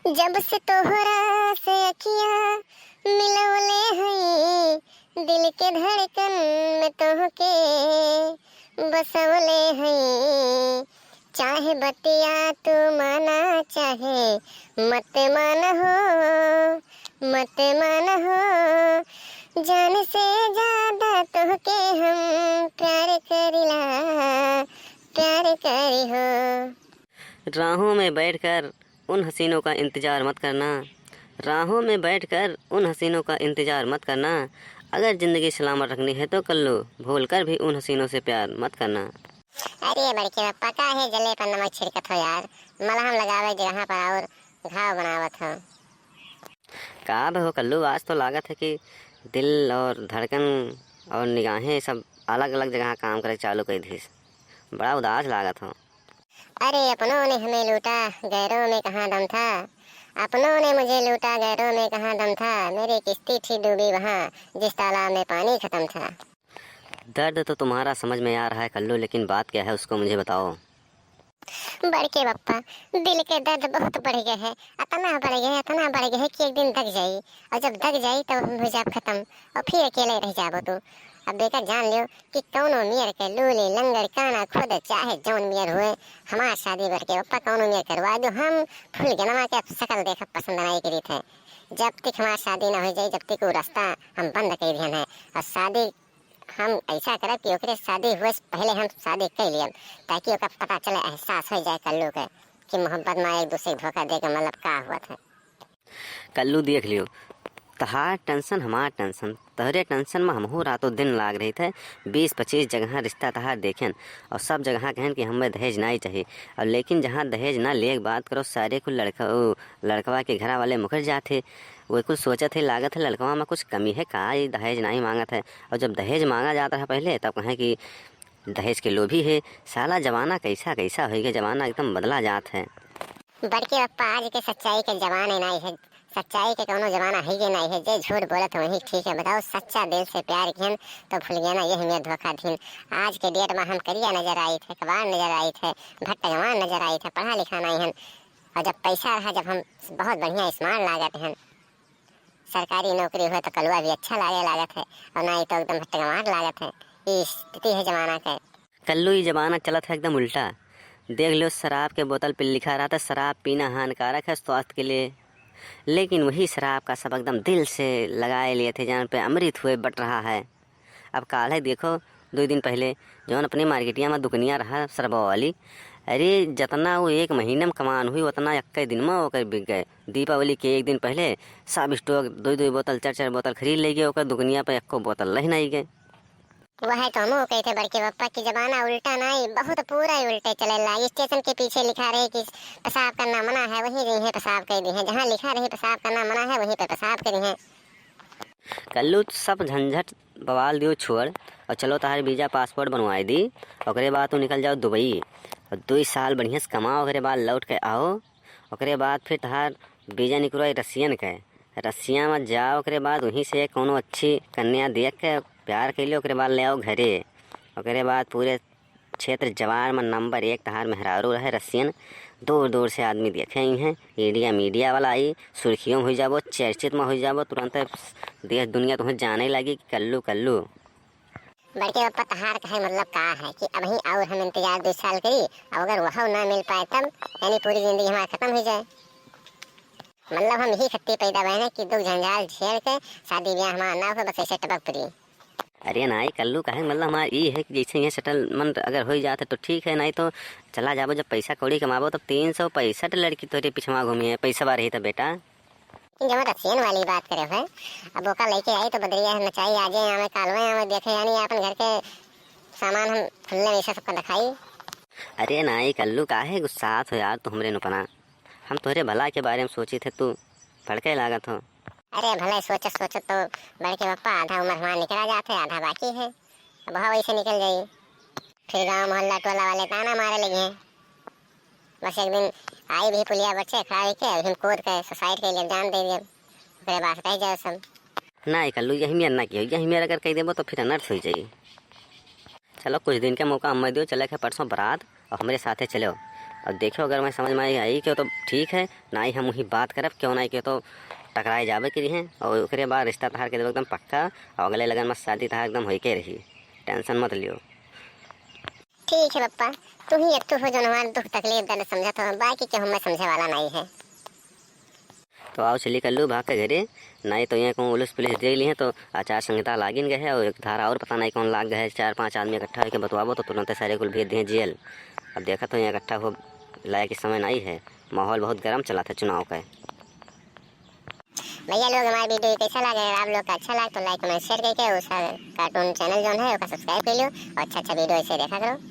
जब से तोहरा से अखियाँ मिलवले हई, दिल के धड़कन में तोहके बसवले हई। चाहे बतिया तू माना, चाहे मत मान हो, मत मान हो। जान से ज्यादा तोहके हम प्यार करिला, प्यार करी हो। राहों में बैठकर उन हसीनों का इंतज़ार मत करना, राहों में बैठकर उन हसीनों का इंतज़ार मत करना। अगर ज़िंदगी सलामत रखनी है तो कर लो, भूल कर भी उन हसीनों से प्यार मत करना। अरे बड़के पप्पा का है जले पर नमक छिड़कत हो यार, मलहम लगावे जगह पर और घाव बनावत हो। का हो कल्लू, आज तो लागत है कि दिल और धड़कन और निगाहें सब अलग अलग जगह काम करे चालू कर दी। बड़ा उदास लागत हो। अरे अपनों ने हमें लूटा, गैरों में कहाँ दम था। अपनों ने मुझे लूटा, गैरों में कहाँ दम था। मेरी किश्ती थी डूबी वहाँ, जिस तालाब में पानी खत्म था। दर्द तो तुम्हारा समझ में आ रहा है कल्लू, लेकिन बात क्या है उसको मुझे बताओ। बड़के पप्पा, दिल के दर्द बहुत बढ़ गए है, इतना बढ़ गया है, इतना बढ़ गया है कि एक दिन दग जाई, और जब दग जाई तब हम हो जाब खत्म, और फिर अकेले रह जाबो तू। अब बेटा जान लियो कि कौनो मियर के लूली लंगड़ काना खुद चाहे जौन मियर हुए, हमार शादी बड़के पप्पा कौनो मियर करवा दो। हम फुल गनमा के शकल देख पसंद नहीं करी थे। जब तक हमार शादी न हो जाए, जब तक वो रास्ता हम बंद कर दिया है। और शादी हम ऐसा करब कि ओकरे शादी हुए से पहले हम शादी कर लियब, ताकि ओका पता चले, एहसास हो जाए कल्लू के कि मोहब्बत में एक दूसरे धोखा दे के मतलब का हुआ था। कल्लू देख लियो, तहार टेंशन हमार टेंशन, तहरे टेंशन में हमहू रातों दिन लाग रही थे। 20-25 जगह रिश्ता तहार देखें और सब जगह कहन कि हमें दहेज नहीं चाहिए। और लेकिन जहाँ दहेज ना ले बात करो, सारे कुछ लड़कवा के घर वाले मुकर जाते। वो कुछ सोचा थे लागत है लड़कवा में कुछ कमी है का, ये दहेज नहीं मांगा था। और जब दहेज मांगा जाता है पहले तब कहें कि दहेज के लोभी है। साला जमाना कैसा कैसा हो गया, जमाना एकदम बदला जात है। बड़के पप्पा आज के सच्चाई के जमाने नहीं है, सच्चाई के कोनो जमाना है कि नहीं है। जे झूठ बोलत वही ठीक है। बताओ, सच्चा दिल से प्यार किन तो भूल गया ना यही मेरा धोखा थी। आज के डेट में हम करिया नजर आई थे, कबाड़ नजर आई थे, भट्टगवान नजर आई थे, पढ़ा लिखा नहीं है। और जब पैसा रहा, जब हम बहुत बढ़िया स्मार्ट लागत हैं, सरकारी नौकरी हो तो कलुआ भी अच्छा लागत है, और नहीं तो एकदम भट्टगवान लागत है। ये स्थिति है जमाना का। कल्लू ये जमाना चलत है एकदम उल्टा। देख लो, शराब के बोतल पे लिखा रहा था शराब पीना हानिकारक है स्वास्थ्य के लिए, लेकिन वही शराब का सब एकदम दिल से लगाए लिए थे, जहाँ पे अमृत हुए बट रहा है। अब काल है देखो, 2 दिन पहले जौन अपनी मार्केटिया में दुकनिया रहा शरबा वाली, अरे जितना वो 1 महीने में कमान हुई उतना 1 दिन में होकर बिक गए। दीपावली के 1 दिन पहले सब स्टॉक 2-2 बोतल 4-4 बोतल खरीद ले गए, ओकर दुकनिया पर 1 बोतल रह नहीं गए। वह तो हम कहते बड़के पप्पा की जमाना उल्टा नहीं, बहुत पूरा ही उल्टे चलेला। स्टेशन के पीछे लिखा रहे कि पेशाब करना मना है, वहीं रही है पेशाब कर दी है। जहाँ लिखा रहे पेशाब करना मना है, वहीं पे पेशाब करी है। कल्लू सब झंझट बवाल दियो छोड़, और चलो तार वीजा पासपोर्ट बनवाई दी। ओकरे बाद तू निकल जाओ दुबई, और 2 साल बढ़िया से कमाओ, ओकरे बाद लौट के आओ। ओकरे बाद फिर तहार वीजा निकलवाई रसियन के, रसिया में जाओ। ओकरे बाद वहीं से कोनो अच्छी कन्या देख के प्यार के लिए ओकरे बाद ले आओ घरे। ओकरे बाद पूरे क्षेत्र जवार में नंबर 1 तहार मेहरारू रहे रसियन। दूर दूर से आदमी देखे ही हैं, मीडिया वाला आई, सुर्खियों में हो जाबो, चर्चित में हो जाबो, तुरंत देश दुनिया तुम्हें जाने लगी कि कल्लू कल्लू। बड़के पप्पा तहार का है मतलब का है कि अब ही और हम इंतजार 2 साल करी, और अगर वह ना मिल पाए तब यानी पूरी जिंदगी हमारा खत्म हो जाए। मतलब हम यही खत्ती पैदा बहने कि दुख झंझाल झेल के शादी ब्याह हमारा ना हो, बस ऐसे टपक पड़ी। अरे नहीं कल्लू का है मतलब हमारा ये है कि जैसे ये सेटलमेंट अगर हो जाता तो ठीक है, नहीं तो चला जाबो। जब पैसा कौड़ी कमाबो तब 365 लड़की तोरे पीछे घूमी है, पैसा बा रही था बेटा। जब रसियन वाली बात करे है, अब ओका लेके आई तो बदरिया नचाई आजे हमें कालवे हमें देखे, यानी अपन घर के सामान हम खुले में सबको दिखाई। अरे नहीं कल्लू का है गुस्सात हो यार तू हमरे नुपना, हम तोहरे भला के बारे में सोची थे, तू भड़के लागत हो। अरे भले सोच तो बड़के पप्पा आधा उम्र हमारा निकला जाते, आधा बाकी है। अब वह वैसे निकल जाई, फिर गांव मोहल्ला टोला वाले ताना मारे लगे हैं। बस एक दिन आई भी पुलिया बच्चे खड़ा के हम कोद के सोसाइटी के लिए जान दे दिए, फिर बात कही जाए सब। नहीं कल्लू यही मेरा ना किया, यही मेरा अगर कह देबो तो फिर अनर्थ हो जाई। चलो कुछ दिन का मौका हमें दो, चले के परसों बारात और हमारे साथे चलो। अब देखो अगर मैं समझ में आई क्यों तो ठीक है, ना ही हम वही बात करब क्यों ना क्यों तो टकराए जावे करी हैं। और ओकरे बाद रिश्ता तहार के देबो एकदम पक्का, और अगले लगन में शादी तहार एकदम होई के रही, टेंशन मत लियो। ठीक है पप्पा, तू ही एक तो हो जो हमारा दुख तकलीफ दर्द समझा, तो बाकी के हम समझे वाला नहीं है। तो आओ चली कल्लू भाग के घरे, नहीं तो यहाँ कौन पुलिस पुलिस दे ली है तो आचार संहिता लागिन गए है, और एक धारा और पता नहीं कौन लाग गए है। 4-5 आदमी इकट्ठा होकर बतवाबो तो तुरंत सारे कुल भेज दिए जेल। अब देखा तो यहाँ इकट्ठा हो लायक समय नहीं है, माहौल बहुत गर्म चला था चुनाव का। भैया लोग हमारे वीडियो कैसा लगे, आप लोग का अच्छा लगे तो लाइक कमेंट शेयर करके उस कार्टून चैनल जो है उसका सब्सक्राइब कर लो, और अच्छा अच्छा वीडियो ऐसे देखा करो।